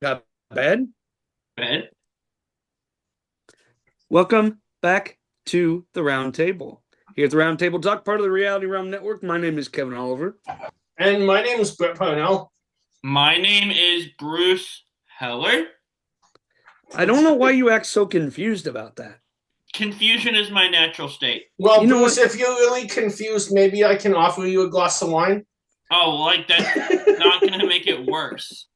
Got bed? Bed? Welcome back to the Round Table. Here at the Round Table Talk, part of the Reality Realm Network. My name is Kevin Oliver. And my name is Brett Parnell. My name is Bruce Heller. I don't know why you act so confused about that. Confusion is my natural state. Well, You know Bruce, what? if you're really confused, maybe I can offer you a glass of wine. Oh, like that's not going to make it worse.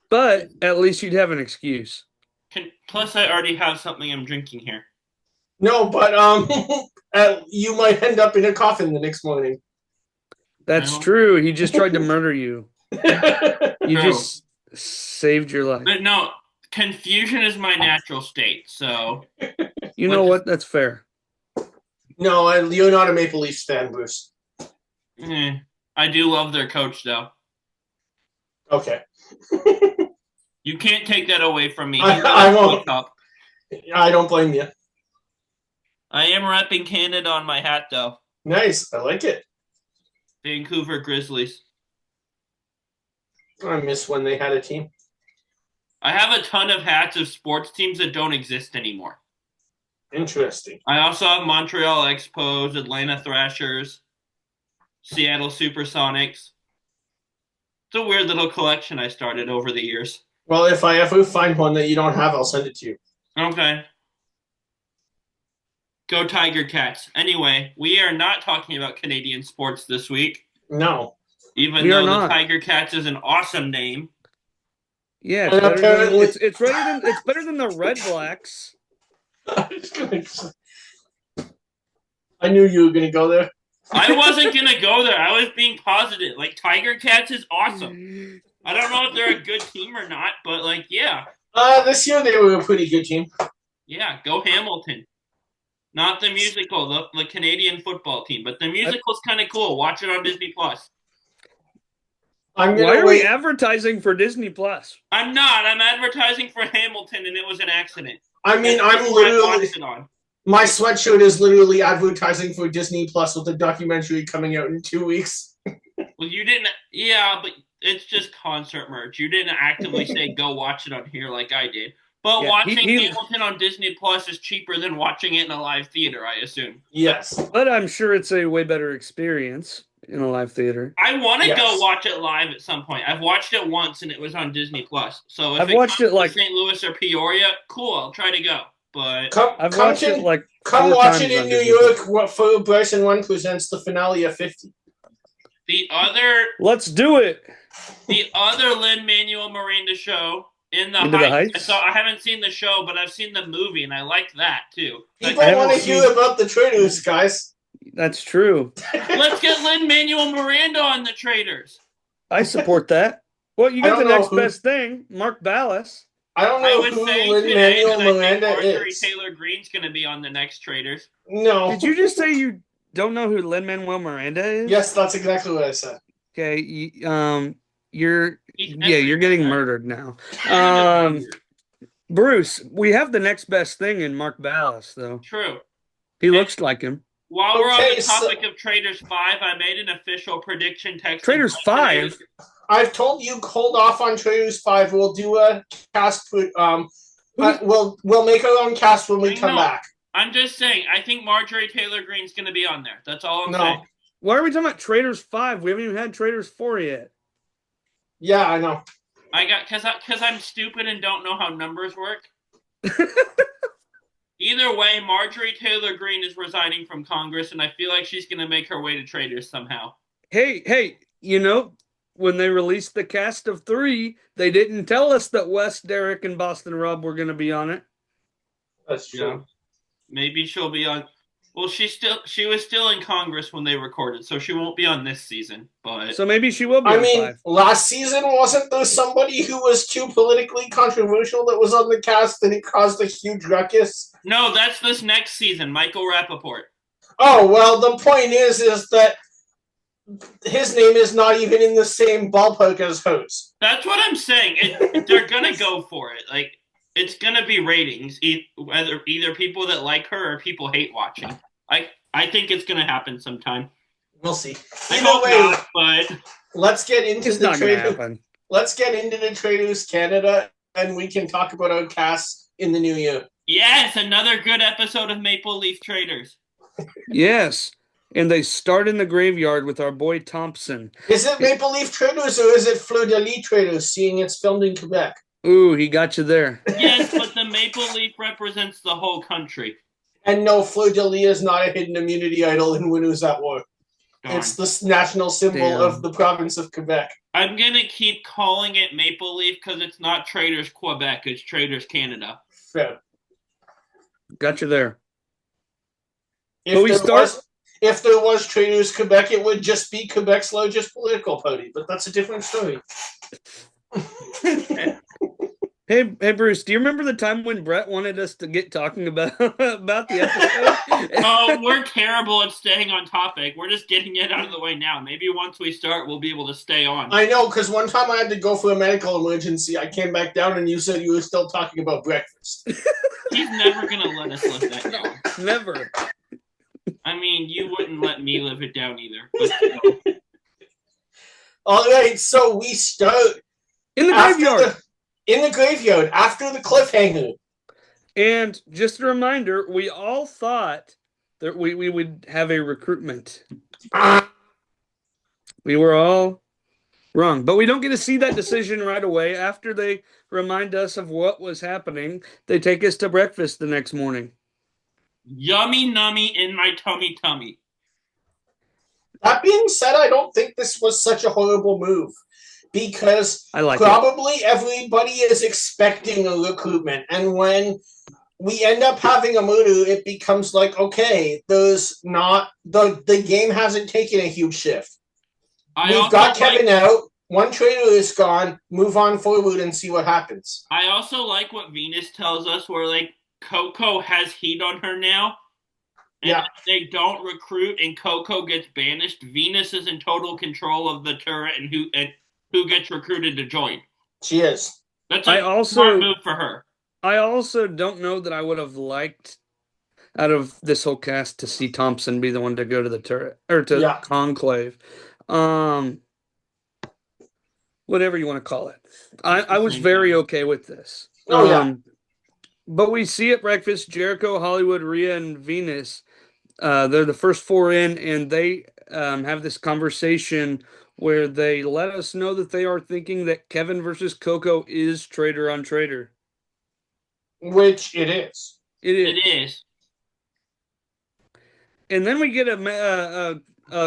But at least you'd have an excuse. Plus, I already have something I'm drinking here. No, but you might end up in a coffin the next morning. That's Well, true. He just tried to murder you. You true. just saved your life. But no, confusion is my natural state. So You know let's. what? That's fair. No, you're not a Maple Leafs fan, Bruce. Eh, I do love their coach, though. Okay. You can't take that away from me. He I, won I a Stanley won't. Cup. I don't blame you. I am repping Canada on my hat, though. Nice. I like it. Vancouver Grizzlies. I miss when they had a team. I have a ton of hats of sports teams that don't exist anymore. Interesting. I also have Montreal Expos, Atlanta Thrashers, Seattle Supersonics. It's a weird little collection I started over the years. Well, if I ever find one that you don't have, I'll send it to you. Okay. Go Tiger Cats. Anyway, we are not talking about Canadian sports this week, No. even We are though the not. Tiger Cats is an awesome name. Yeah, it's And better than apparently, it's better than the Red Blacks. I knew you were going to go there. I wasn't going to go there. I was being positive. Like, Tiger Cats is awesome. I don't know if they're a good team or not, but, like, yeah. This year they were a pretty good team. Yeah, go Hamilton. Not the musical, the Canadian football team, but the musical's kind of cool. Watch it on Disney Plus. I'm Why gonna are we wait. advertising for Disney Plus? I'm not. I'm advertising for Hamilton, and it was an accident. I mean, That's I'm what I literally watched it on. my sweatshirt is literally advertising for Disney Plus with a documentary coming out in 2 weeks. Well, you didn't. Yeah, but it's just concert merch. You didn't actively say go watch it on here like I did. But Yeah, watching he Hamilton on Disney Plus is cheaper than watching it in a live theater, I assume. Yes, but I'm sure it's a way better experience in a live theater. I want to go yes. watch it live at some point. I've watched it once and it was on Disney Plus. So if I've it watched comes it to like St. Louis or Peoria, cool. I'll try to go. But Come, I've come watched it to, like come four watch it times in on New Disney Plus. York for Bryson One presents the finale of 50. the other Let's do it. the other Lin Manuel Miranda show in the Into the Heights. Heights. I haven't seen the show, but I've seen the movie and I liked that too. People I haven't want to seen. hear about the traitors, guys. That's true. Let's get Lin Manuel Miranda on the Traitors. I support that. Well, you I got the don't know next who. best thing, Mark Ballas. I don't I know was who saying Lin today Manuel that I think Miranda Marjorie is. Taylor Greene's going to be on the next Traitors. No. Did you just say you don't know who Lin Manuel Miranda is? Yes, that's exactly what I said. Okay. You're He's you're getting everywhere. murdered now. Kind of weird. Bruce, we have the next best thing in Mark Ballas, though. True. He And looks like him. while we're on Okay, the so topic of Traitors 5, I made an official prediction texting Traders Mike today. 5. I've told you hold off on Traitors 5. We'll do a cast. We'll make our own cast when we I come know. back. I'm just saying, I think Marjorie Taylor Greene's going to be on there. That's all I'm saying. No. Why are we talking about Traders 5? We haven't even had Traders 4 yet. Yeah, I know. I got because I'm stupid and don't know how numbers work. Either way, Marjorie Taylor Greene is resigning from Congress, and I feel like she's going to make her way to Traitors somehow. Hey, when they released the cast of 3, they didn't tell us that Wes, Derek, and Boston Rob were going to be on it. That's true. Yeah. Maybe she'll be on. Well, she was still in Congress when they recorded, so she won't be on this season. But So maybe she will be I on mean, 5. last season wasn't there somebody who was too politically controversial that was on the cast and it caused a huge ruckus? no, that's this next season, Michael Rappaport. Oh, well, the point is that his name is not even in the same ballpark as hers. That's what I'm saying. They're gonna go for it. Like it's gonna be ratings, whether either people that like her or people hate watching. I think it's gonna happen sometime. We'll see. I Either hope way, not, but let's get into It's the not going to traitor. happen. let's get into the Traitors Canada, and we can talk about our cast in the new year. Yes, another good episode of Maple Leaf Traders. Yes. And they start in the graveyard with our boy Thompson. Is it Maple Leaf Traitors or is it Fleur de Lis Traitors, seeing it's filmed in Quebec? Ooh, he got you there. Yes, but the Maple Leaf represents the whole country. And no, Fleur de Lis is not a hidden immunity idol in Winners at War. Darn. It's the national symbol of the province of Quebec. I'm going to keep calling it Maple Leaf because it's not Traders Quebec, it's Traders Canada. Fair. Got you there. If there was Traitors Quebec, it would just be Quebec's largest political party, but that's a different story. Hey, Bruce, do you remember the time when Brett wanted us to get talking about the episode? Oh, we're terrible at staying on topic. We're just getting it out of the way now. Maybe once we start, we'll be able to stay on. I know, because one time I had to go for a medical emergency. I came back down and you said you were still talking about breakfast. He's never going to let us live that down. Never. I mean, you wouldn't let me live it down either. But All right, so we start in the graveyard. In the graveyard, after the cliffhanger. And just a reminder, we all thought that we would have a recruitment. We were all wrong. But we don't get to see that decision right away. After they remind us of what was happening, they take us to breakfast the next morning. Yummy nummy in my tummy. That being said, I don't think this was such a horrible move. Because probably everybody is expecting a recruitment. And when we end up having a murder, it becomes like, okay, there's not the game hasn't taken a huge shift. We've got Kevin out, one traitor is gone, move on forward and see what happens. I also like what Venus tells us where like Coco has heat on her now. And if they don't recruit and Coco gets banished, Venus is in total control of the turret and who gets recruited to join. She is. That's a smart move for her. I also don't know that I would have liked, out of this whole cast, to see Thompson be the one to go to the turret, or to Conclave. Whatever you want to call it. I was very okay with this. But we see at breakfast, Jericho, Hollywood, Rhea, and Venus, they're the first four in, and they have this conversation where they let us know that they are thinking that Kevin versus Coco is traitor on traitor. Which it is. It is. And then we get a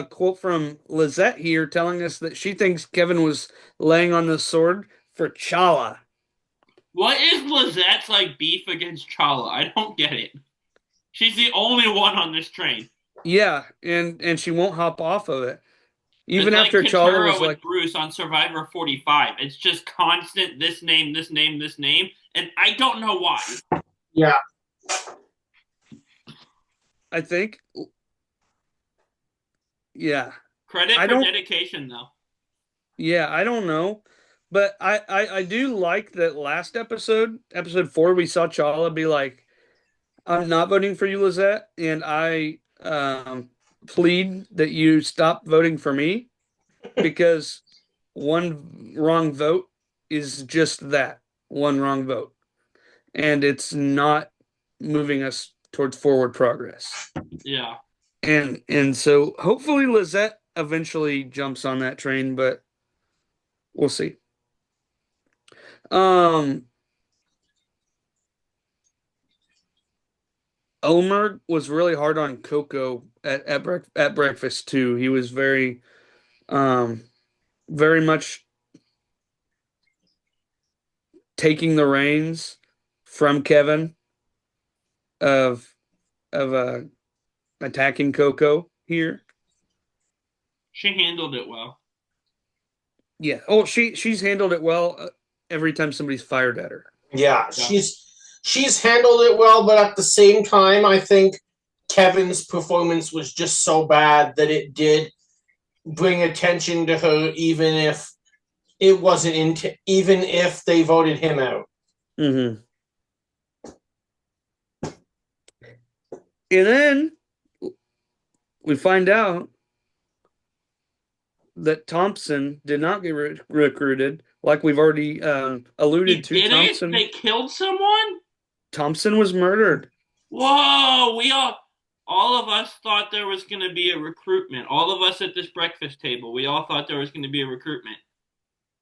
quote from Lizette here telling us that she thinks Kevin was laying on the sword for Chala. What is Lizette's like beef against Chala? I don't get it. She's the only one on this train. Yeah, and she won't hop off of it. Even it's after like Chala was with like Bruce on Survivor 45. It's just constant this name, and I don't know why. Yeah. I think. Yeah. Credit for dedication, though. Yeah, I don't know. But I do like that last episode 4, we saw Chala be like, I'm not voting for you, Lizette, and I plead that you stop voting for me, because one wrong vote is just that, one wrong vote. And it's not moving us towards forward progress. Yeah. And so hopefully Lizette eventually jumps on that train, but we'll see. Omar was really hard on Coco at breakfast too. He was very much taking the reins from Kevin of attacking Coco here. She handled it well. Yeah. Oh, she's handled it well every time somebody's fired at her. Yeah, she's handled it well, but at the same time, I think Kevin's performance was just so bad that it did bring attention to her, even if it wasn't even if they voted him out. Mm-hmm. And then we find out that Thompson did not get recruited, like we've already He alluded to. did it? They killed someone? Thompson was murdered. Whoa, all of us thought there was going to be a recruitment. All of us at this breakfast table, we all thought there was going to be a recruitment.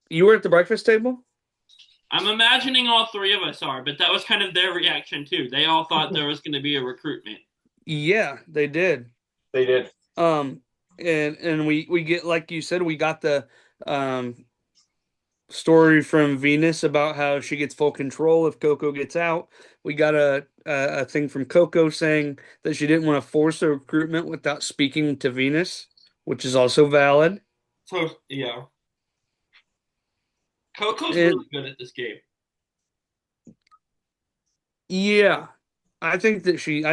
You were at the breakfast table? I'm imagining all three of us are, but that was kind of their reaction too. They all thought there was going to be a recruitment. Yeah, they did. They did. And we get, like you said, we got the story from Venus about how she gets full control if Coco gets out. We got a thing from Coco saying that she didn't want to force a recruitment without speaking to Venus, which is also valid. So yeah, Coco's really good at this game. Yeah, I think she's.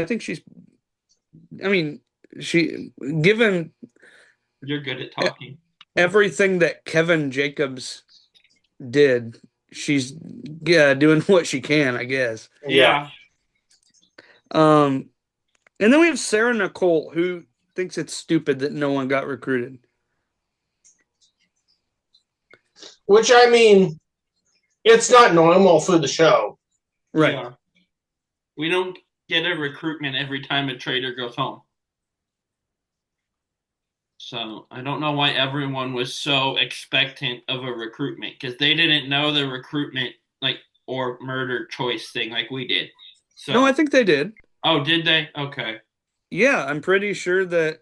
I mean, given you're good at talking. Everything that Kevin Jacobs did, she's doing what she can, I guess. Yeah. And then we have Sarah Nicole, who thinks it's stupid that no one got recruited. Which, I mean, it's not normal for the show. Right. Yeah. We don't get a recruitment every time a traitor goes home. So I don't know why everyone was so expectant of a recruitment, because they didn't know the recruitment or murder choice thing like we did. So no, I think they did. Oh, did they? Okay. Yeah, I'm pretty sure that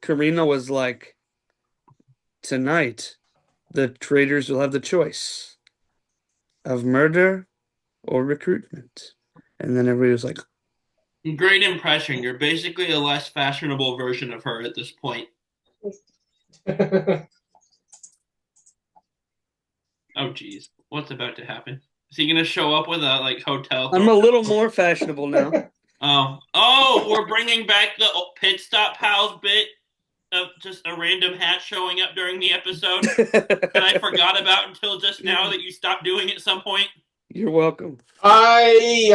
Karina was like, tonight the traitors will have the choice of murder or recruitment. And then everybody was like, great impression. You're basically a less fashionable version of her at this point. Oh, geez. What's about to happen? Is he going to show up with a hotel? I'm a little more fashionable now. Oh, we're bringing back the pit stop pals bit of just a random hat showing up during the episode that I forgot about until just now that you stopped doing it at some point. You're welcome. Ay,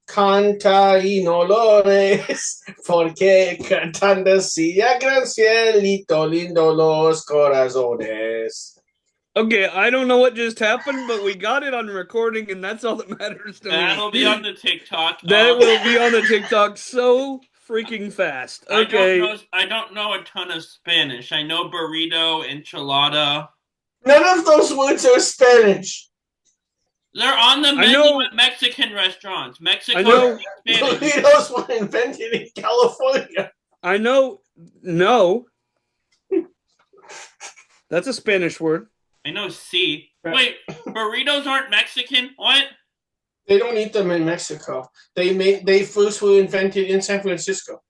canta y no lores, porque cantando si a gran cielito lindo los corazones. Okay, I don't know what just happened, but we got it on recording, and that's all that matters to me. That'll be on the TikTok. That will be on the TikTok so freaking fast. Okay. I don't know a ton of Spanish. I know burrito, enchilada. None of those words are Spanish. They're on the menu at Mexican restaurants. Mexico. I know. Burritos were invented in California. I know. No. That's a Spanish word. I know C. Wait, burritos aren't Mexican? What? They don't eat them in Mexico. They first were invented in San Francisco.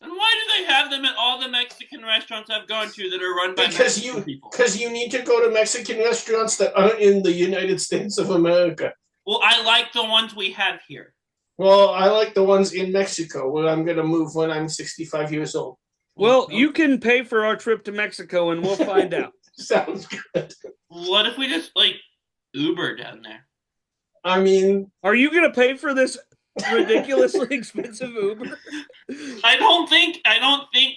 And why do they have them at all the Mexican restaurants I've gone to that are run by Mexican people? Because you need to go to Mexican restaurants that aren't in the United States of America. Well, I like the ones we have here. Well, I like the ones in Mexico, where I'm going to move when I'm 65 years old. Well, you can pay for our trip to Mexico, and we'll find out. Sounds good. What if we just, Uber down there? I mean... Are you going to pay for this ridiculously expensive Uber? I don't think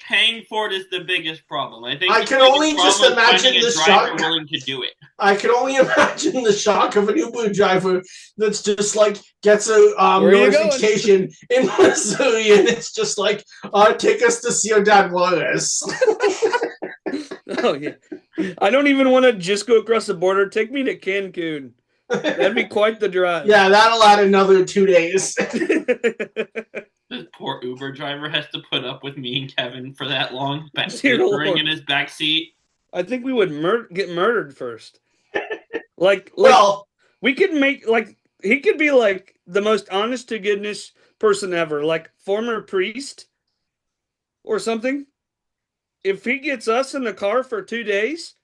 paying for it is the biggest problem. I think I can only just imagine the shock. Willing to do it. I can only imagine the shock of an Uber driver that's just gets a notification in Missouri, and it's just take us to Ciudad Juarez. Oh yeah, I don't even want to just go across the border. Take me to Cancun. That'd be quite the drive. Yeah, that'll add another 2 days. This poor Uber driver has to put up with me and Kevin for that long, whispering in his backseat. I think we would get murdered first. Well, we could make he could be the most honest to goodness person ever, former priest or something. If he gets us in the car for 2 days,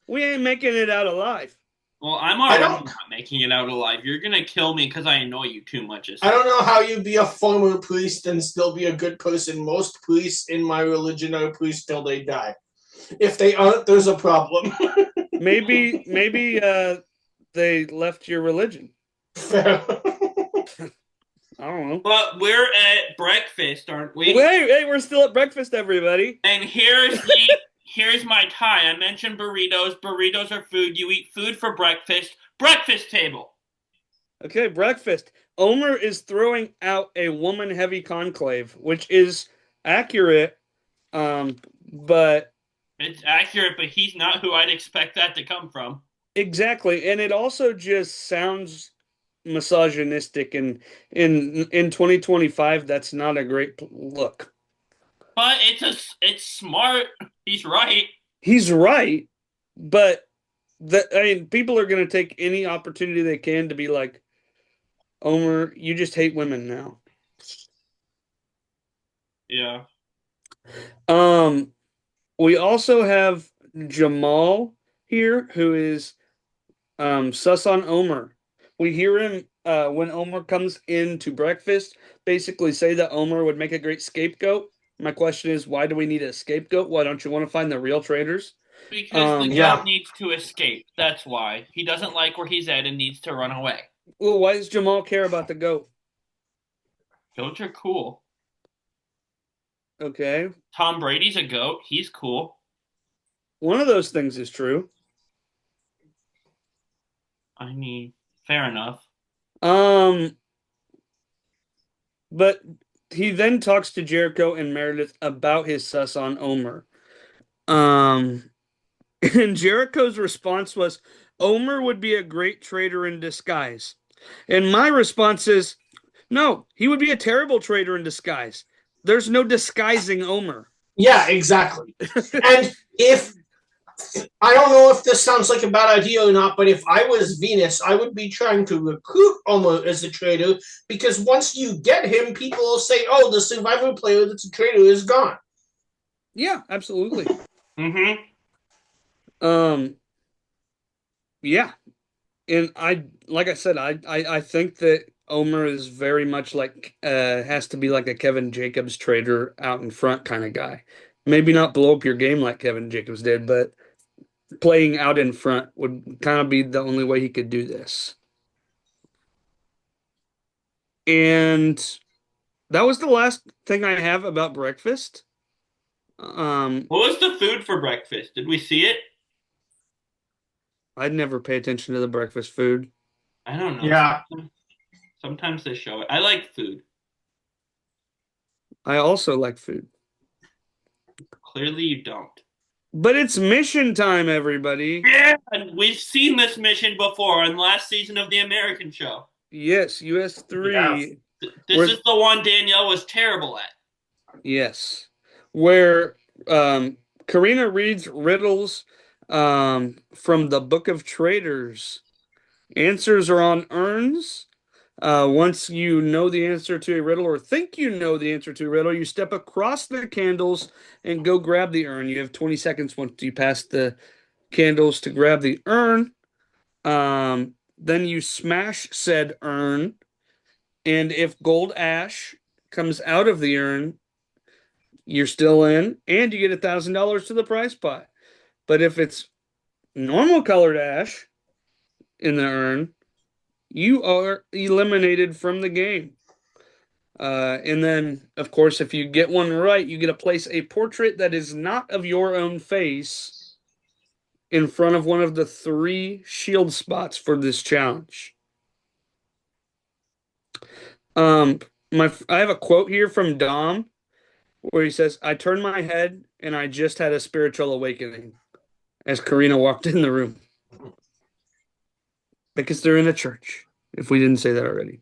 we ain't making it out alive. Well, I'm already not making it out alive. You're going to kill me because I annoy you too much. I don't know how you'd be a former priest and still be a good person. Most priests in my religion are priests till they die. If they aren't, there's a problem. Maybe they left your religion. Fair. I don't know. But we're at breakfast, aren't we? Hey, we're still at breakfast, everybody. And here's here's my tie. I mentioned burritos. Burritos are food. You eat food for breakfast. Breakfast table. Okay, breakfast. Omar is throwing out a woman-heavy conclave, which is accurate, but It's accurate, but he's not who I'd expect that to come from. exactly, and it also just sounds misogynistic, and in 2025, that's not a great look. But it's smart. He's right. He's right, but I mean, people are going to take any opportunity they can to be like, Omar, you just hate women now. Yeah. Um, we also have Jamal here, who is sus on Omar. We hear him when Omar comes in to breakfast, basically say that Omar would make a great scapegoat. My question is, why do we need a scapegoat? Why don't you want to find the real traitors? Because the goat Yeah. needs to escape. That's why. He doesn't like where he's at and needs to run away. Well, why does Jamal care about the goat? Goats are cool. Okay, Tom Brady's a goat. He's cool. one of those things is true. I mean, fair enough. Um, but he then talks to Jericho and Meredith about his sus on Omer. Um, and Jericho's response was, Omer would be a great traitor in disguise. And my response is, no, he would be a terrible traitor in disguise. There's no disguising Omer. Yeah, exactly. And if I don't know if this sounds like a bad idea or not, but if I was Venus, I would be trying to recruit Omar as a traitor because once you get him, people will say, "Oh, the survivor player that's a traitor is gone." Yeah, absolutely. Mm-hmm. Um, yeah, and like I said, I think that Omer is very much like has to be like a Kevin Jacobs trader out in front kind of guy. Maybe not blow up your game like Kevin Jacobs did, but playing out in front would kind of be the only way he could do this. And that was the last thing I have about breakfast. Um, What was the food for breakfast? Did we see it? I'd never pay attention to the breakfast food. I don't know. Yeah. Sometimes they show it. I like food. I also like food. Clearly, you don't. But it's mission time, everybody. Yeah, and we've seen this mission before in last season of the American show. Yes, US Yeah. 3. This is the one Danielle was terrible at. Yes. Where Karina reads riddles from the Book of Traitors. Answers are on urns. Once you know the answer to a riddle or think you know the answer to a riddle, you step across the candles and go grab the urn. You have 20 seconds once you pass the candles to grab the urn. Then you smash said urn, and if gold ash comes out of the urn, you're still in, and you get $1,000 to the prize pot. But if it's normal colored ash in the urn, you are eliminated from the game. And then, of course, if you get one right, you get to place a portrait that is not of your own face in front of one of the 3 shield spots for this challenge. Um, I have a quote here from Dom where he says, "I turned my head and I just had a spiritual awakening," as Karina walked in the room. Because they're in a church, if we didn't say that already.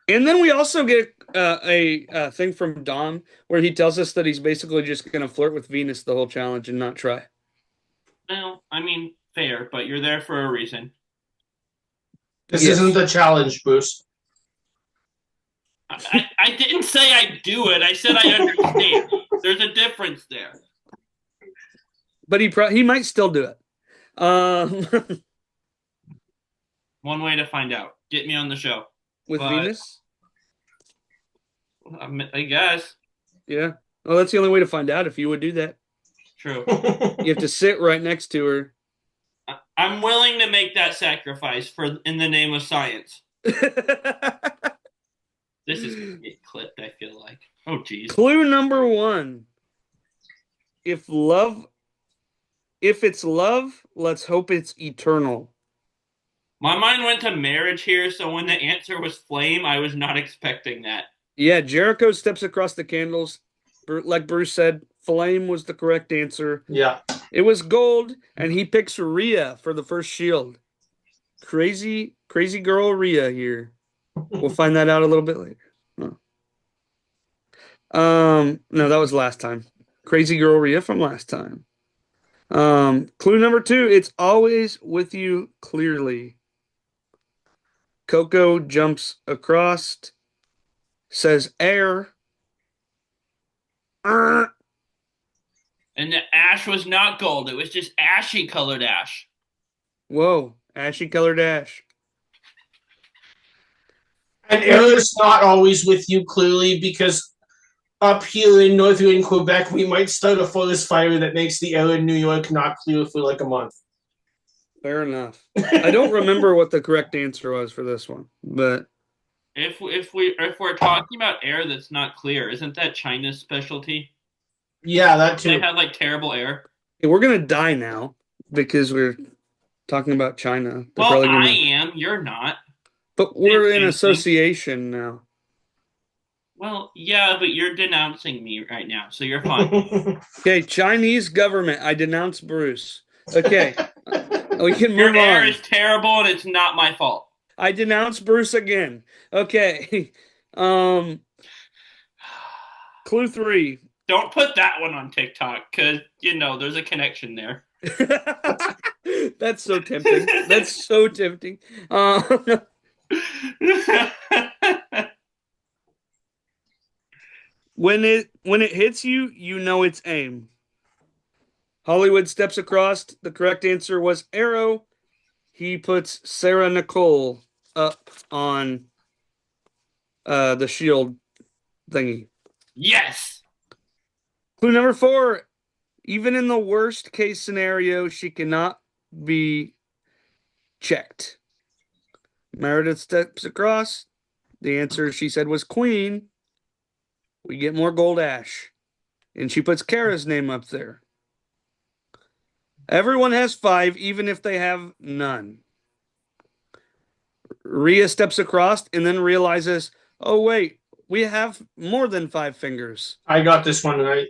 And then we also get a thing from Dom where he tells us that he's basically just going to flirt with Venus the whole challenge and not try. Well, I mean, fair, but you're there for a reason. This Yes. isn't the challenge, Bruce. I didn't say I do it. I said I understand. There's a difference there. But he might still do it. One way to find out. Get me on the show. With But- Venus? I guess. Yeah. Well, that's the only way to find out if you would do that. True. You have to sit right next to her. I'm willing to make that sacrifice in the name of science. This is going to get clipped, I feel like. Oh, geez. Clue number 1. if it's love, let's hope it's eternal. My mind went to marriage here, so when the answer was flame, I was not expecting that. Yeah, Jericho steps across the candles. Like Bruce said, flame was the correct answer. Yeah. It was gold, and he picks Rhea for the first shield. Crazy, crazy girl Rhea here. We'll find that out a little bit later. No, that was last time. Crazy girl Rhea from last time. Clue number 2, it's always with you clearly. Coco jumps across, says air. And the ash was not gold. It was just ashy colored ash. Whoa, ashy colored ash. And air is not always with you clearly because up here in northern Quebec, we might start a forest fire that makes the air in New York not clear for like a month. Fair enough. I don't remember what the correct answer was for this one, but if we're talking about air that's not clear, isn't that China's specialty? Yeah, that too. They have like terrible air. Hey, we're gonna die now because we're talking about China. Well, I am. You're not. But we're in association now. Well, yeah, but you're denouncing me right now, so you're fine. Okay, Chinese government. I denounce Bruce. Okay, we can move on. Your air is terrible, and it's not my fault. I denounce Bruce again. Okay. Clue 3. Don't put that one on TikTok, because, there's a connection there. That's so tempting. That's so tempting. When it hits you, you know it's aim. Hollywood steps across. The correct answer was arrow. He puts Sarah Nicole up on the shield thingy. Yes. Clue number 4. Even in the worst case scenario, she cannot be checked. Meredith steps across. The answer she said was queen. We get more gold ash. And she puts Kara's name up there. Everyone has 5, even if they have none. Rhea steps across and then realizes, oh, wait, we have more than 5 fingers. I got this one right.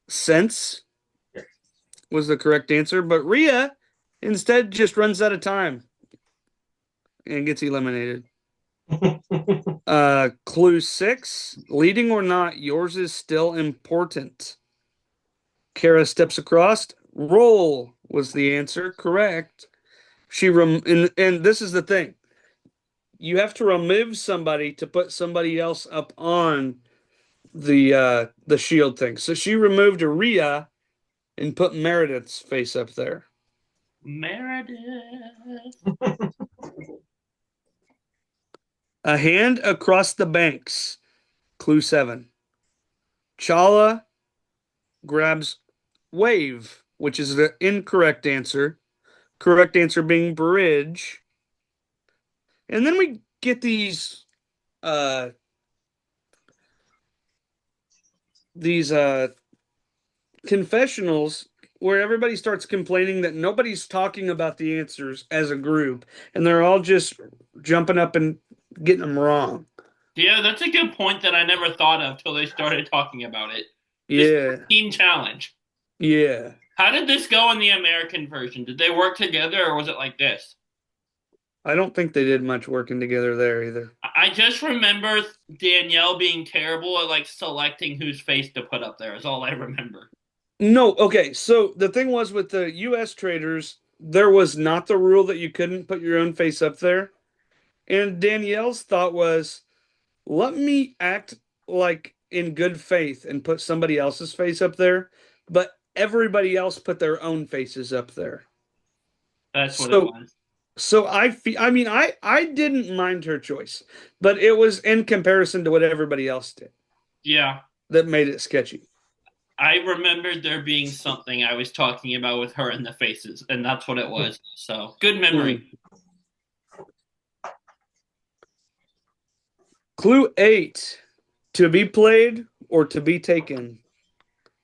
Sense was the correct answer, but Rhea instead just runs out of time and gets eliminated. Clue 6, leading or not, yours is still important. Kara steps across. Roll was the answer. Correct. And this is the thing. You have to remove somebody to put somebody else up on the shield thing. So she removed Rhea and put Meredith's face up there. Meredith. A hand across the banks. Clue 7. Chala grabs wave, which is the incorrect answer. Correct answer being bridge. And then we get these confessionals where everybody starts complaining that nobody's talking about the answers as a group, and they're all just jumping up and getting them wrong. Yeah, that's a good point that I never thought of till they started talking about it. Yeah. Team challenge. Yeah. How did this go in the American version? Did they work together, or was it like this? I don't think they did much working together there either. I just remember Danielle being terrible at selecting whose face to put up there is all I remember. No, okay. So the thing was with the US traders, there was not the rule that you couldn't put your own face up there. And Danielle's thought was, let me act like in good faith and put somebody else's face up there, but everybody else put their own faces up there. That's what it was. So I didn't mind her choice, but it was in comparison to what everybody else did. Yeah. That made it sketchy. I remembered there being something I was talking about with her in the faces, and that's what it was. So, good memory. Clue 8, to be played or to be taken.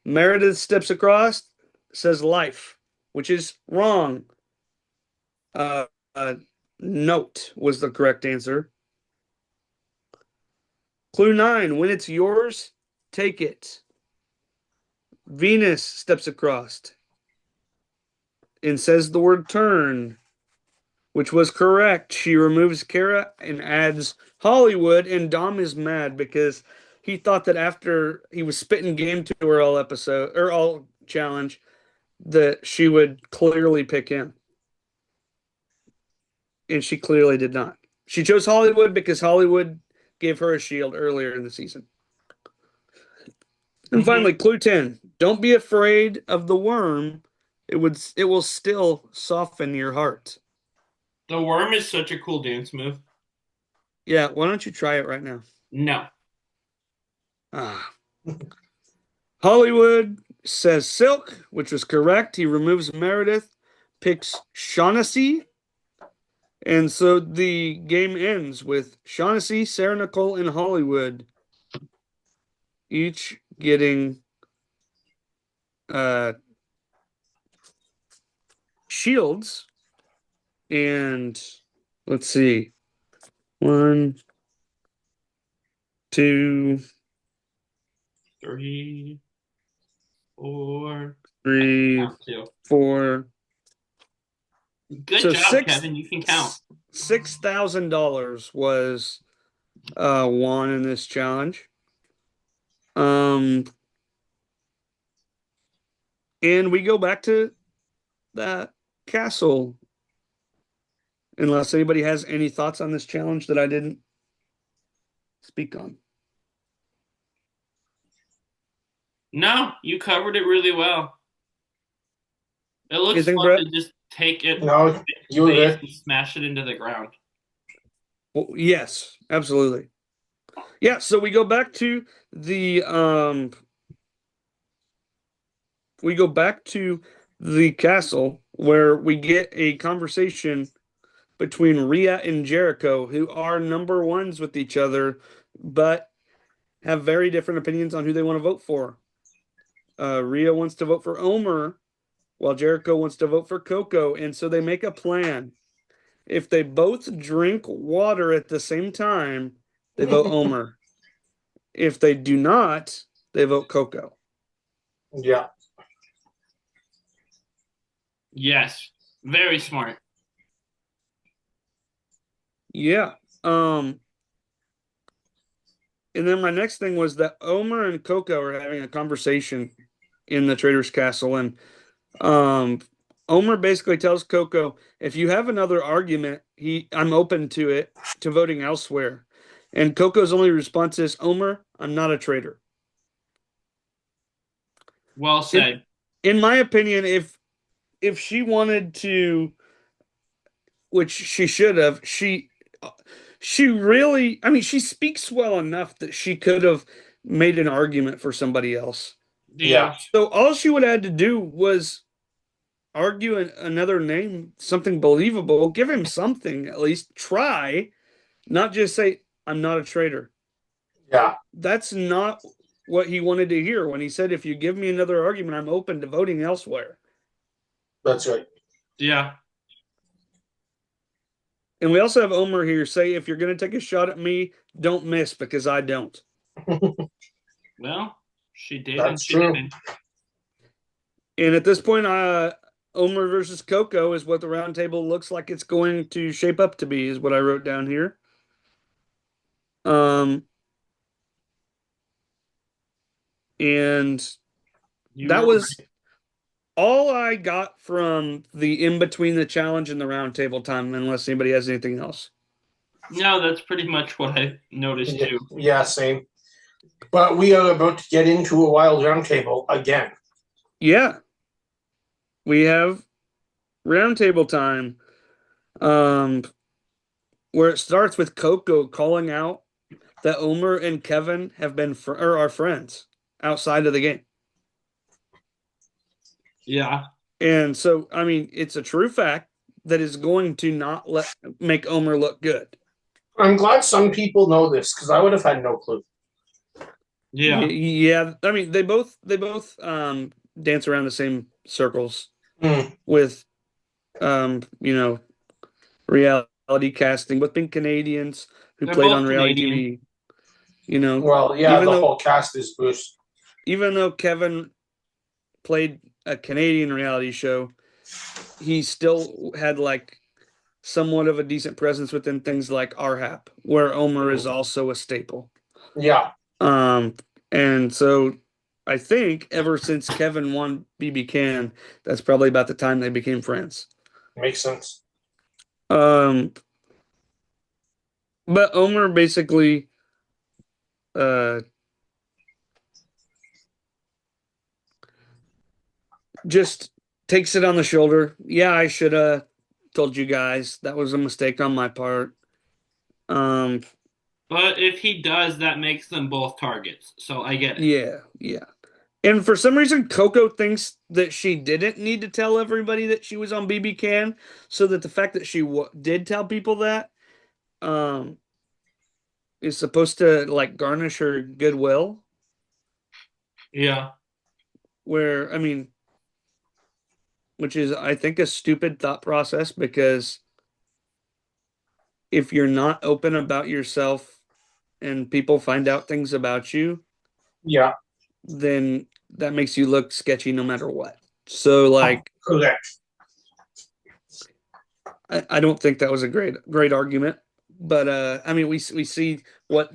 Meredith steps across, says life, which is wrong. Uh, Note was the correct answer. Clue 9, when it's yours, take it. Venus steps across and says the word turn, which was correct. She removes Kara and adds Hollywood, and Dom is mad because he thought that after he was spitting game to her all episode or all challenge, that she would clearly pick him. And she clearly did not. She chose Hollywood because Hollywood gave her a shield earlier in the season. And finally, clue 10. Don't be afraid of the worm. It will still soften your heart. The worm is such a cool dance move. Yeah, why don't you try it right now? No. Hollywood says silk, which was correct. He removes Meredith, picks Shaughnessy. And so the game ends with Shaughnessy, Sarah Nicole, and Hollywood each getting shields. And let's see. 1, 2, 3, 4, 3, 4. Good job, Kevin. You can count. $6,000 was won in this challenge. And we go back to that castle. Unless anybody has any thoughts on this challenge that I didn't speak on. No, you covered it really well. It looks fun Brett? to just take it and smash it into the ground. Well, yes, absolutely. Yeah, so we go back to the castle where we get a conversation between Rhea and Jericho, who are number ones with each other, but have very different opinions on who they want to vote for. Rhea wants to vote for Omar, while Jericho wants to vote for Coco, and so they make a plan. If they both drink water at the same time, they vote Omar. If they do not, they vote Coco. Yeah. Yes. Very smart. Yeah. And then my next thing was that Omar and Coco are having a conversation in the Traitor's Castle, and Omar basically tells Coco, if you have another argument, I'm open to it, to voting elsewhere. And Coco's only response is, Omar, I'm not a traitor. Well said. In my opinion, if she wanted to, which she should have, she really, I mean, she speaks well enough that she could have made an argument for somebody else. Yeah. So all she would have had to do was argue another name, something believable, give him something, at least try, not just say, I'm not a traitor. Yeah. That's not what he wanted to hear when he said, if you give me another argument, I'm open to voting elsewhere. That's right. Yeah. And we also have Omar here say, if you're going to take a shot at me, don't miss because I don't. Well, she did. That's true. And at this point, Omar versus Coco is what the round table looks like it's going to shape up to be, is what I wrote down here. And that was all I got from the in between the challenge and the round table time, unless anybody has anything else. No, that's pretty much what I noticed too. Yeah, same. But we are about to get into a wild round table again. Yeah. We have round table time. Where it starts with Coco calling out that Omar and Kevin have been are friends outside of the game. Yeah. And so, I mean, it's a true fact that is going to not make Omar look good. I'm glad some people know this because I would have had no clue. Yeah. I mean, they both dance around the same circles with you know, reality casting, with being Canadians who They're played on both reality Canadian. TV. You know, Well, yeah, even the though whole cast is Bruce. even though Kevin played a Canadian reality show, he still had like somewhat of a decent presence within things like RHAP, where Omar is also a staple. Yeah. Um, and so I think ever since Kevin won BB Can, that's probably about the time they became friends. Makes sense. Um, but Omar basically uh just takes it on the shoulder. Yeah, I should have told you guys. That was a mistake on my part. Um, But if he does, that makes them both targets. So I get it. yeah. And for some reason, Coco thinks that she didn't need to tell everybody that she was on BB Can, so that the fact that she did tell people that um is supposed to like garnish her goodwill. Yeah. Where I mean, which is I think a stupid thought process because if you're not open about yourself and people find out things about you, Yeah. then that makes you look sketchy no matter what. So like Correct. I don't think that was a great argument. But I mean we see what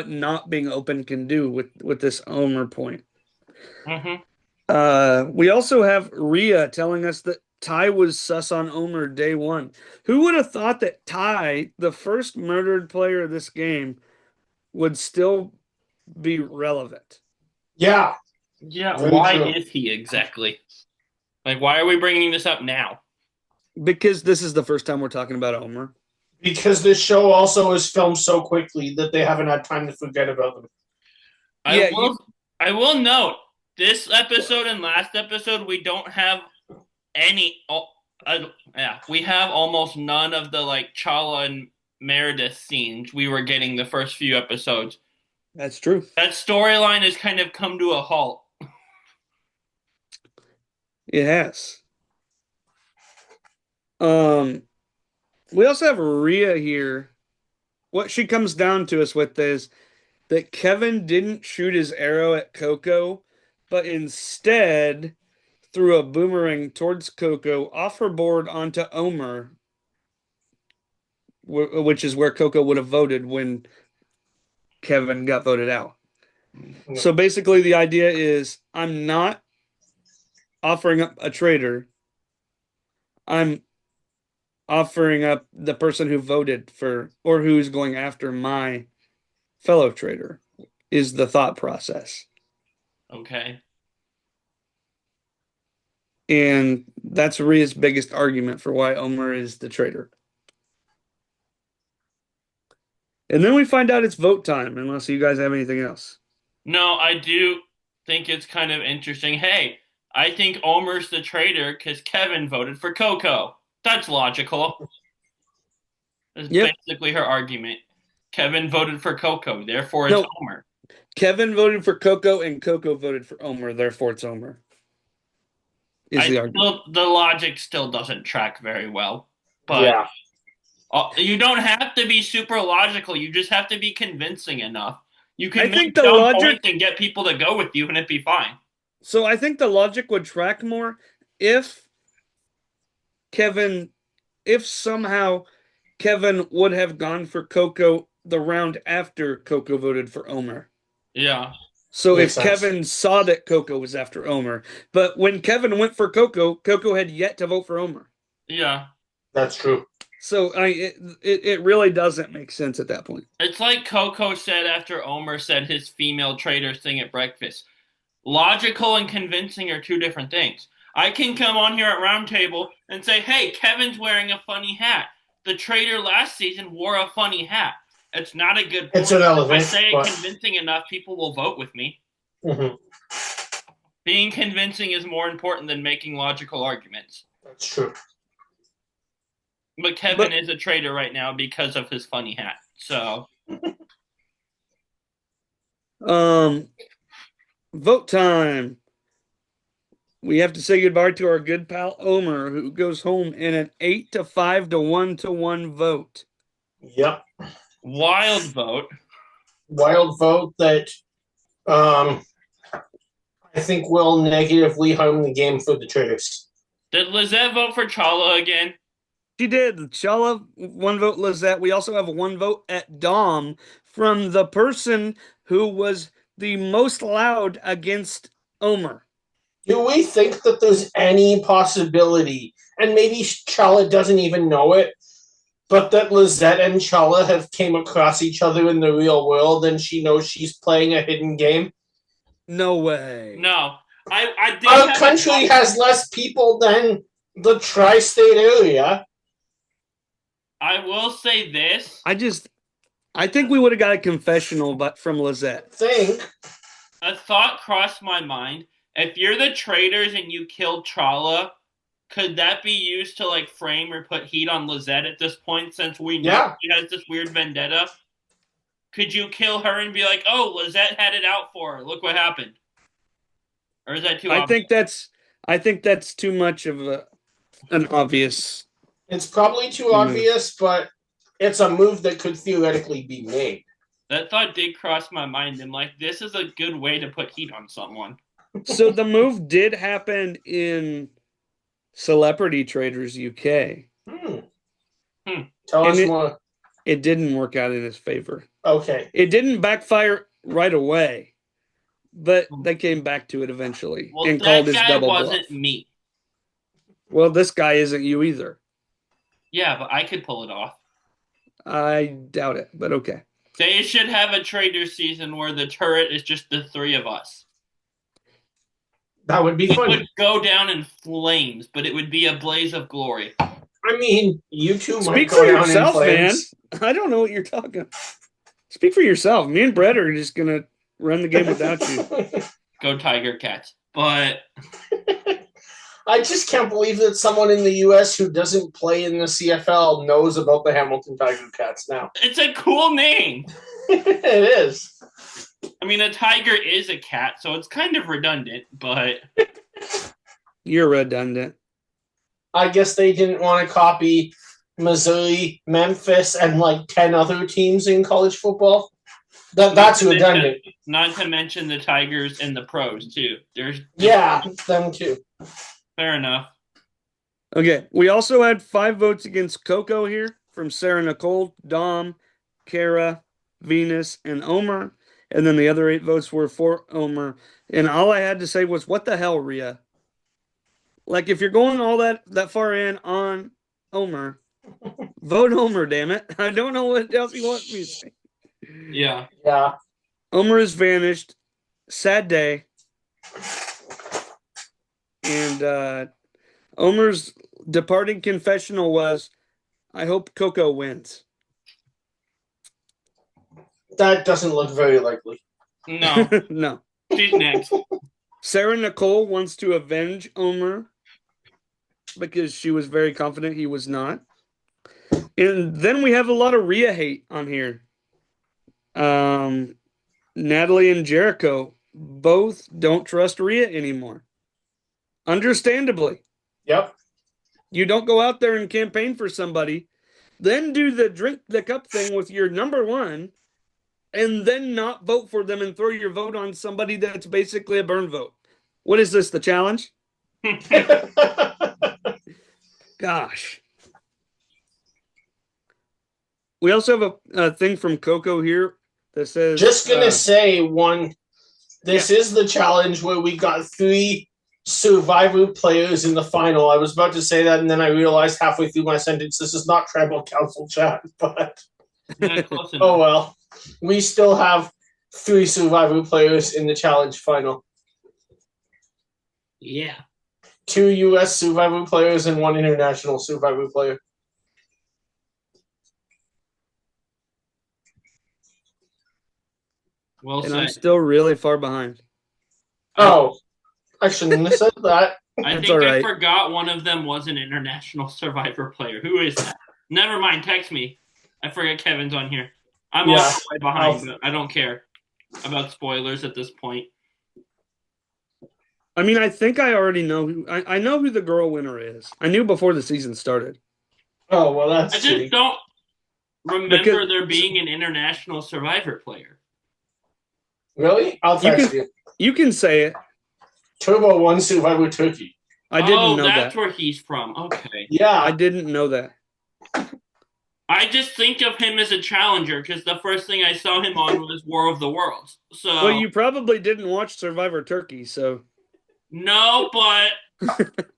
not being open can do with this Omer point. Mm-hmm. We also have Rhea telling us that Ty was sus on Omer day one. Who would have thought that Ty, the first murdered player of this game, would still be relevant? Yeah. Yeah. Very Why true. is he exactly? Like, why are we bringing this up now? Because this is the first time we're talking about Omer. Because this show also is filmed so quickly that they haven't had time to forget about them. I Yeah, will. I will note this episode and last episode we don't have any. Yeah, we have almost none of the like Chala and Meredith scenes we were getting the first few episodes. that's true. That storyline has kind of come to a halt. It has. Um, we also have Rhea here. What she comes down to us with is that Kevin didn't shoot his arrow at Coco, but instead threw a boomerang towards Coco off her board onto Omer, which is where Coco would have voted when Kevin got voted out. So basically, the idea is I'm not offering up a traitor. I'm offering up the person who voted for or who's going after my fellow traitor, is the thought process. Okay. And that's Rhea's biggest argument for why Omer is the traitor. And then we find out it's vote time, unless you guys have anything else. No, I do think it's kind of interesting. Hey, I think Omer's the traitor because Kevin voted for Coco. That's logical. That's Yep. basically her argument. Kevin voted for Coco, therefore it's No, Omer. Kevin voted for Coco and Coco voted for Omer, therefore it's Omer. Is the argument. The logic still doesn't track very well, but Yeah. you don't have to be super logical. You just have to be convincing enough. You I can think make the dumb points logic and get people to go with you, and it'd be fine. so I think the logic would track more if Kevin if somehow Kevin would have gone for Coco the round after Coco voted for Omer. Yeah. So Makes if sense. Kevin saw that Coco was after Omer, but when Kevin went for Coco, Coco had yet to vote for Omer. Yeah. That's true. So it really doesn't make sense at that point. It's like Coco said after Omer said his female traitors thing at breakfast. Logical and convincing are two different things. I can come on here at Roundtable and say, hey, Kevin's wearing a funny hat. The traitor last season wore a funny hat. It's not a good point. It's irrelevant. If I say it but... convincing enough, people will vote with me. Mm-hmm. Being convincing is more important than making logical arguments. That's true. But Kevin is a traitor right now because of his funny hat. So Vote time. We have to say goodbye to our good pal Omar, who goes home in an 8 to 5 to 1 to 1 vote. Yep. Wild vote. Wild vote that I think will negatively harm the game for the traitors. Did Lizette vote for Chala again? She did. Chala, 1 vote Lizette. We also have a 1 vote at Dom from the person who was the most loud against Omar. Do we think that there's any possibility, and maybe Chala doesn't even know it, but that Lizette and Chala have came across each other in the real world and she knows she's playing a hidden game? No way. No. I did Our country has less people than the tri-state area. I will say this. I think we would have got a confessional from Lizette. A thought crossed my mind. If you're the traitors and you killed Chala, could that be used to like frame or put heat on Lizette at this point, since we know she has this weird vendetta? Could you kill her and be like, "Oh, Lizette had it out for her. Look what happened"? Or is that too obvious? I think that's too much of an obvious. It's probably too obvious, but it's a move that could theoretically be made. That thought did cross my mind. I'm like, this is a good way to put heat on someone. So the move did happen in Celebrity Traders UK. Tell us more. It didn't work out in his favor. Okay. It didn't backfire right away, but they came back to it eventually and called his double bluff. That guy wasn't me. Well, this guy isn't you either. Yeah, but I could pull it off. I doubt it, but okay. They should have a trader season where the turret is just the 3 of us. That would be funny. It would go down in flames, but it would be a blaze of glory. I mean, you two might go down in flames. Man. I don't know what you're talking. Speak for yourself. Me and Brett are just going to run the game without you. Go Tiger Cats. But I just can't believe that someone in the U.S. who doesn't play in the CFL knows about the Hamilton Tiger Cats now. It's a cool name. It is. I mean, a tiger is a cat, so it's kind of redundant, but... You're redundant. I guess they didn't want to copy Missouri, Memphis, and like 10 other teams in college football. That's redundant. Not to mention the Tigers and the pros, too. Them too. Fair enough. Okay, we also had 5 votes against Coco here from Sarah Nicole, Dom, Kara, Venus, and Omar. And then the other 8 votes were for Omar. And all I had to say was, what the hell, Rhea? Like, if you're going all that far in on Omar, vote Omar, damn it. I don't know what else you want me to say. Yeah. Omar has vanished. Sad day. And Omar's departing confessional was, I hope Coco wins. That doesn't look very likely. No. No. She's next. Sarah Nicole wants to avenge Omar because she was very confident he was not. And then we have a lot of Rhea hate on here. Natalie and Jericho both don't trust Rhea anymore. Understandably. Yep. You don't go out there and campaign for somebody, then do the drink the cup thing with your number 1, and then not vote for them and throw your vote on somebody that's basically a burn vote. What is this, the challenge? Gosh. We also have a thing from Coco here that says... Just going to say this is the challenge where we got 3 Survivor players in the final. I was about to say that, and then I realized halfway through my sentence, this is not Tribal Council chat, but... Oh, well. We still have 3 Survivor players in the challenge final. Yeah. 2 U.S. Survivor players and 1 international Survivor player. Well said. I'm still really far behind. Oh, I shouldn't have said that. I think I forgot one of them was an international Survivor player. Who is that? Never mind. Text me. I forget Kevin's on here. I'm all the way behind, but I don't care about spoilers at this point. I mean, I think I already know I know who the girl winner is. I knew before the season started. Oh, well, I that's just cheating. don't Because remember there being an international Survivor player. Really? I'll you text can you. you can say it. Turbo 1 Survivor Turkey. I didn't Oh, know that's that. where he's from. Okay. I Yeah. didn't know that. I just think of him as a challenger because the first thing I saw him on was War of the Worlds. Well, So, you probably didn't watch Survivor Turkey, so no, but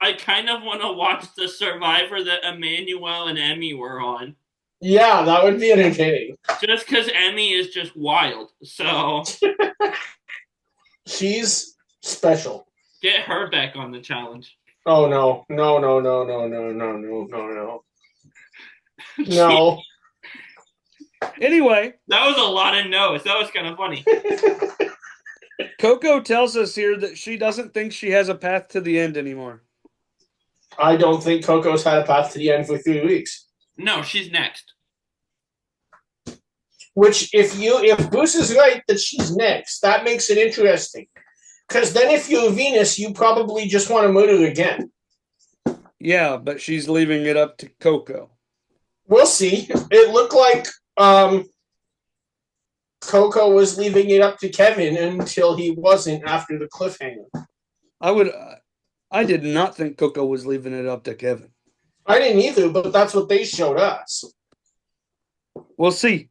I kind of want to watch the Survivor that Emmanuel and Emmy were on. Yeah, that would be entertaining. Just because Emmy is just wild. So, She's special. get her back on the challenge. Oh, no. No, no, no, no, no, no, no, no, no. No. anyway, That was a lot of no's. That was kind of funny. Coco tells us here that she doesn't think she has a path to the end anymore. I don't think Coco's had a path to the end for 3 weeks. No, she's next. Which, if Bruce is right that she's next, that makes it interesting. Because then, if you're Venus, you probably just want to murder again. Yeah, but she's leaving it up to Coco. We'll see. It looked like Coco was leaving it up to Kevin until he wasn't after the cliffhanger. I did not think Coco was leaving it up to Kevin. I didn't either, but that's what they showed us. We'll see.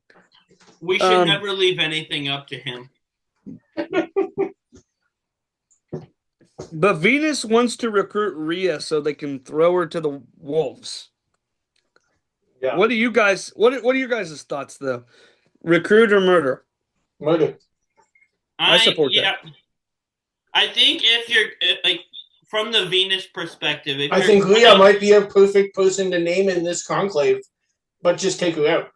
We should never leave anything up to him. But Venus wants to recruit Rhea so they can throw her to the wolves. Yeah. What are your guys' thoughts though? Recruit or murder? Murder. I support that. I think if you're like from the Venus perspective, I think Rhea might be a perfect person to name in this conclave, but just take her out.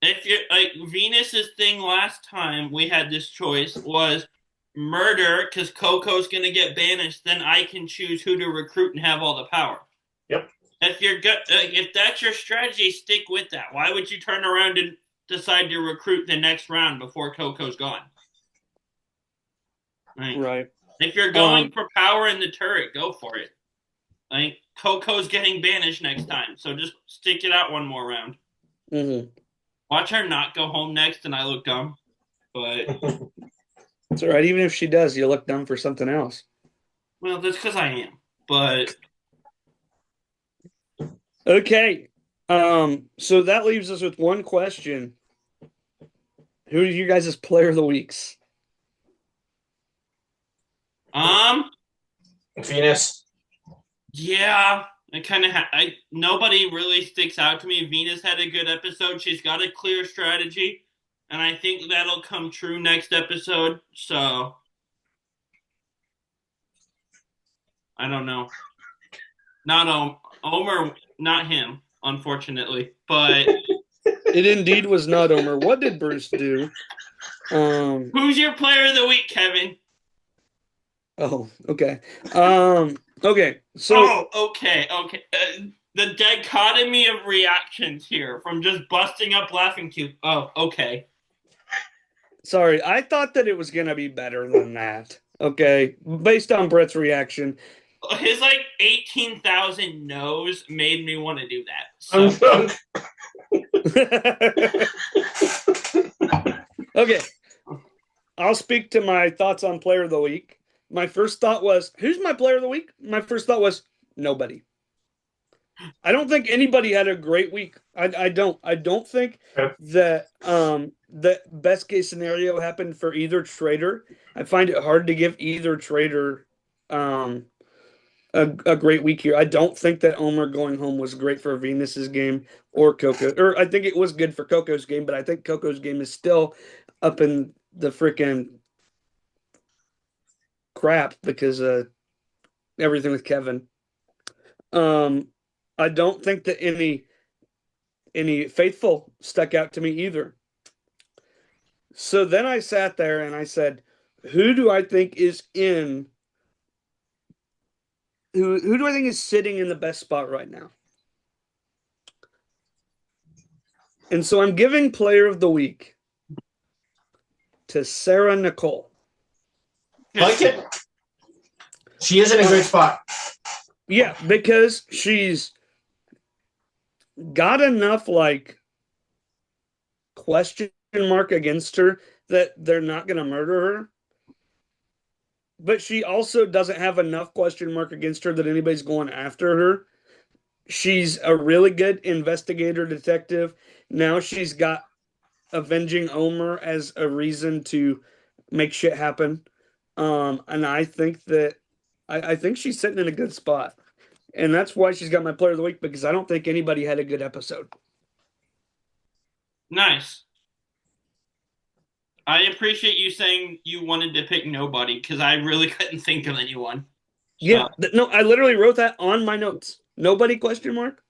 If you're like Venus's thing last time we had this choice was murder because Coco's going to get banished, then I can choose who to recruit and have all the power. Yep. If that's your strategy, stick with that. Why would you turn around and decide to recruit the next round before Coco's gone? Right. If you're going for power in the turret, go for it. Like Coco's getting banished next time, so just stick it out one more round. Mm-hmm. Watch her not go home next, and I look dumb. But it's all right. Even if she does, you look dumb for something else. Well, that's because I am. But okay. So that leaves us with one question. Who are you guys' player of the weeks? Venus. Yeah, I kind of nobody really sticks out to me. Venus had a good episode. She's got a clear strategy, and I think that'll come true next episode. So I don't know. Not Omar, not him, unfortunately. But it indeed was not Omar. What did Bruce do? Who's your player of the week, Kevin? Oh, okay. Okay. So. Oh, okay. The dichotomy of reactions here, from just busting up laughing to, oh, okay. Sorry, I thought that it was gonna be better than that. Okay, based on Brett's reaction. His 18,000 no's made me want to do that. So. Okay. I'll speak to my thoughts on player of the week. My first thought was, who's my player of the week? My first thought was, nobody. I don't think anybody had a great week. I don't think that the best case scenario happened for either traitor. I find it hard to give either traitor a great week here. I don't think that Omar going home was great for Venus's game or Coco. Or I think it was good for Coco's game, but I think Coco's game is still up in the freaking crap because of everything with Kevin. I don't think that any faithful stuck out to me either. So then I sat there and I said, who do I think is in who do I think is sitting in the best spot right now? And so I'm giving player of the week to Sarah Nicole. Like it. She is in a great spot. Yeah, because she's got enough like question mark against her that they're not going to murder her. But she also doesn't have enough question mark against her that anybody's going after her. She's a really good investigator detective. Now she's got avenging Omar as a reason to make shit happen. And I think that I think she's sitting in a good spot. And that's why she's got my player of the week, because I don't think anybody had a good episode. Nice. I appreciate you saying you wanted to pick nobody, because I really couldn't think of anyone. Yeah, no, I literally wrote that on my notes. Nobody question mark?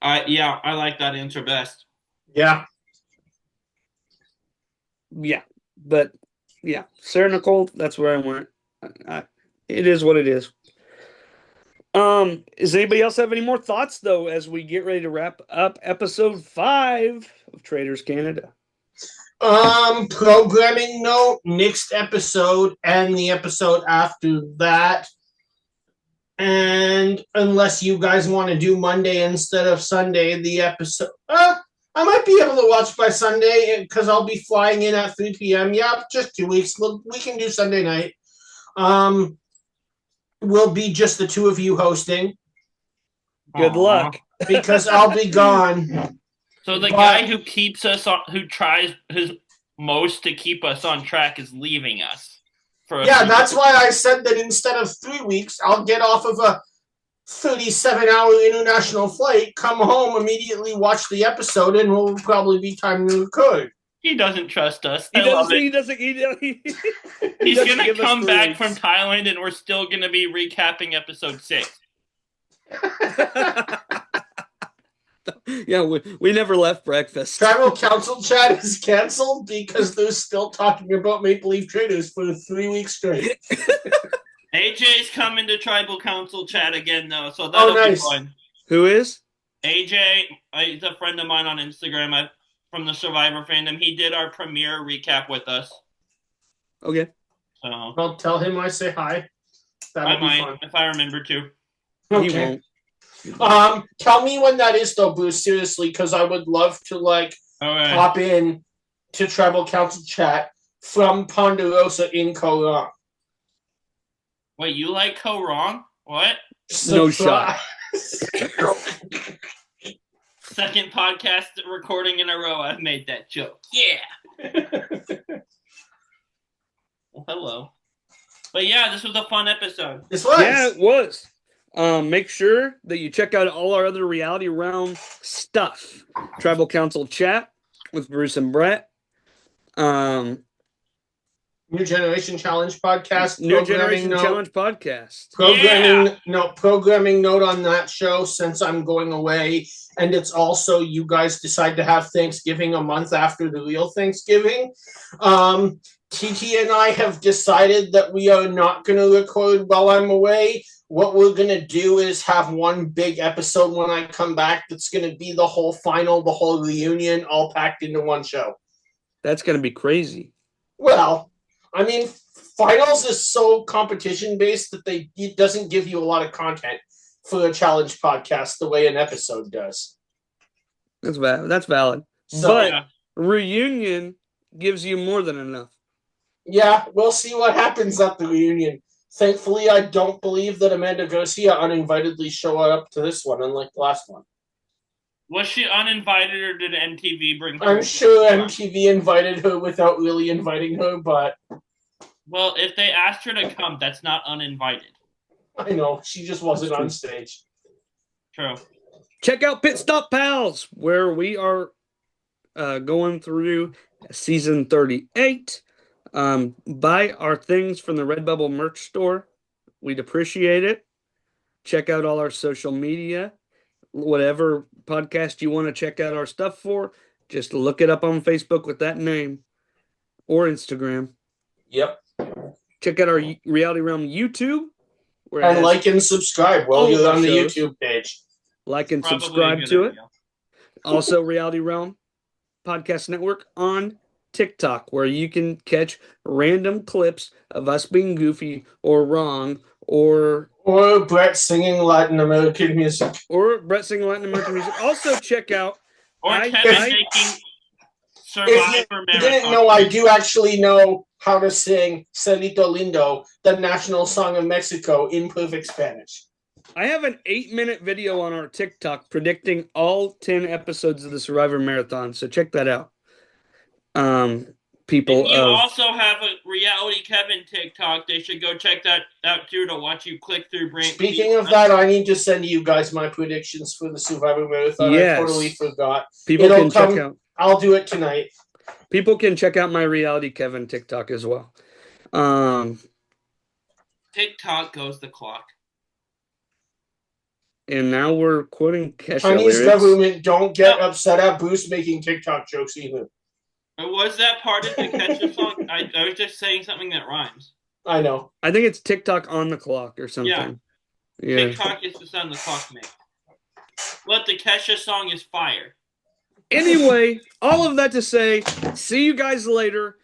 Yeah, I like that answer best. Yeah. Yeah, but yeah, Sarah Nicole, that's where I went. It is what it is. Does anybody else have any more thoughts though as we get ready to wrap up episode 5 of Traitors Canada? Programming note, next episode and the episode after that. And unless you guys want to do Monday instead of Sunday, the episode I might be able to watch by Sunday because I'll be flying in at 3 p.m. Yeah, just 2 weeks. We can do Sunday night. Will be just the two of you hosting. Good luck. Because I'll be gone. So the guy who keeps us on, who tries his most to keep us on track, is leaving us. That's why I said that instead of 3 weeks, I'll get off of a 37-hour international flight, come home, immediately watch the episode, and will probably be time to record. He doesn't trust us. He's going to come back from Thailand, and we're still going to be recapping episode 6. Yeah, we never left breakfast. Tribal Council chat is canceled because they're still talking about Maple Leaf Traders for 3 weeks straight. AJ's coming to Tribal Council chat again, though, so that'll be fun. Who is? AJ, he's a friend of mine on Instagram from the Survivor fandom. He did our premiere recap with us. Okay. So I'll tell him I say hi. I might, if I remember to. Okay. He won't. Tell me when that is, though, Bruce. Seriously, because I would love to pop in to Tribal Council chat from Ponderosa in Koran. Wait, you like Co-Wrong? What? No shot. Second podcast recording in a row, I've made that joke. Yeah. Well, hello. But yeah, this was a fun episode. This was. Yeah, it was. Make sure that you check out all our other Reality Realm stuff. Tribal Council chat with Bruce and Brett. New Generation Challenge podcast. New Generation Challenge podcast. Programming note on that show since I'm going away. And it's also you guys decide to have Thanksgiving a month after the real Thanksgiving. TT and I have decided that we are not going to record while I'm away. What we're going to do is have one big episode when I come back that's going to be the whole final, the whole reunion, all packed into one show. That's going to be crazy. Well, I mean, finals is so competition-based that it doesn't give you a lot of content for a challenge podcast the way an episode does. That's valid. But reunion gives you more than enough. Yeah, we'll see what happens at the reunion. Thankfully, I don't believe that Amanda Garcia uninvitedly showed up to this one, unlike the last one. Was she uninvited, or did MTV bring her? I'm sure MTV invited her without really inviting her, but... Well, if they asked her to come, that's not uninvited. I know, she just wasn't on stage. True. Check out Pit Stop Pals, where we are going through season 38. Buy our things from the Redbubble merch store. We'd appreciate it. Check out all our social media. Whatever podcast you want to check out our stuff for, just look it up on Facebook with that name or Instagram. Yep. Check out our Reality Realm YouTube. And like and subscribe while you're on the YouTube page. Like and subscribe to it. Also, Reality Realm Podcast Network on TikTok, where you can catch random clips of us being goofy or wrong or Brett singing Latin American music. Also, check out Kevin making Survivor If you didn't know, I do actually know how to sing Celito Lindo, the national song of Mexico, in perfect Spanish. I have an 8-minute video on our TikTok predicting all 10 episodes of the Survivor Marathon, so check that out. People. And you also have a Reality Kevin TikTok. They should go check that out too to watch you click through Brand. Speaking of that, I need to send you guys my predictions for the Survivor Marathon. Yes. I totally forgot. People can check out. I'll do it tonight. People can check out my Reality Kevin TikTok as well. TikTok goes the clock. And now we're quoting Kesha Chinese lyrics. Government don't get upset at Bruce making TikTok jokes either. Was that part of the Kesha song? I was just saying something that rhymes. I know. I think it's TikTok on the clock or something. Yeah. TikTok is the sound the clock makes. But the Kesha song is fire. Anyway, all of that to say, see you guys later.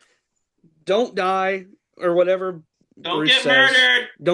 Don't die or whatever. Don't get murdered. Don't